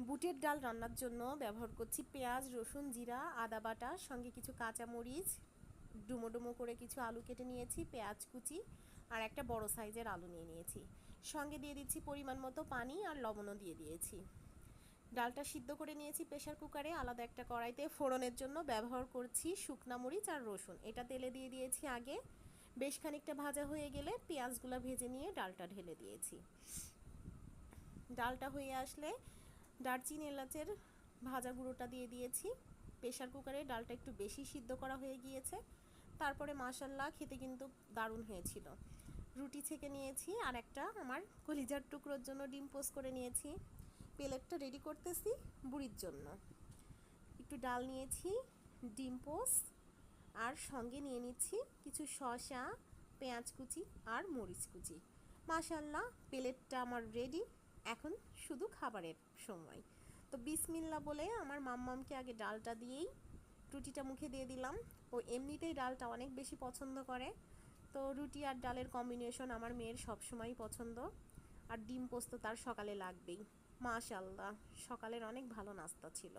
বুটের ডাল রান্নার জন্য ব্যবহার করছি পেঁয়াজ, রসুন, জিরা, আদা বাটা, সঙ্গে কিছু কাঁচামরিচ, ডুমো ডুমো করে কিছু আলু কেটে নিয়েছি, পেঁয়াজ কুচি আর একটা বড় সাইজের আলু নিয়ে নিয়েছি। সঙ্গে দিয়ে দিচ্ছি পরিমাণ মতো পানি আর লবণও দিয়ে দিয়েছি। ডালটা সিদ্ধ করে নিয়েছি প্রেসার কুকারে। আলাদা একটা কড়াইতে ফোড়নের জন্য ব্যবহার করছি শুকনা মরিচ আর রসুন। এটা তেলে দিয়ে দিয়েছি আগে। বেশ খানিকটা ভাজা হয়ে গেলে পেঁয়াজগুলো ভেজে নিয়ে ডালটা ঢেলে দিয়েছি। ডালটা হয়ে আসলে দারচিনি এলাচের ভাজা গুঁড়োটা দিয়ে দিয়েছি। প্রেসার কুকারে ডালটা একটু বেশি সিদ্ধ করা হয়ে গিয়েছে। তারপরে মাশাল্লাহ খেতে কিন্তু দারুণ হয়েছিল। রুটি ছেঁকে নিয়েছি আর একটা আমার কলিজার টুকরোর জন্য ডিম পোস্ট করে নিয়েছি। প্লেটটা রেডি করতেছি বুড়ির জন্য। একটু ডাল নিয়েছি, ডিম পোস্ট আর সঙ্গে নিয়ে নিচ্ছি কিছু শসা, পেঁয়াজ কুচি আর মরিচ কুচি। মাশাল্লাহ প্লেটটা আমার রেডি। এখন শুধু খাবারের সময়। তো বিসমিল্লা বলে আমার মাম্মামকে আগে ডালটা দিয়েই রুটিটা মুখে দিয়ে দিলাম। ও এমনিতেই ডালটা অনেক বেশি পছন্দ করে। তো রুটি আর ডালের কম্বিনেশন আমার মেয়ের সবসময়ই পছন্দ। আর ডিম পোস্ত তার সকালে লাগবেই। মাশাল্লাহ সকালের অনেক ভালো নাস্তা ছিল।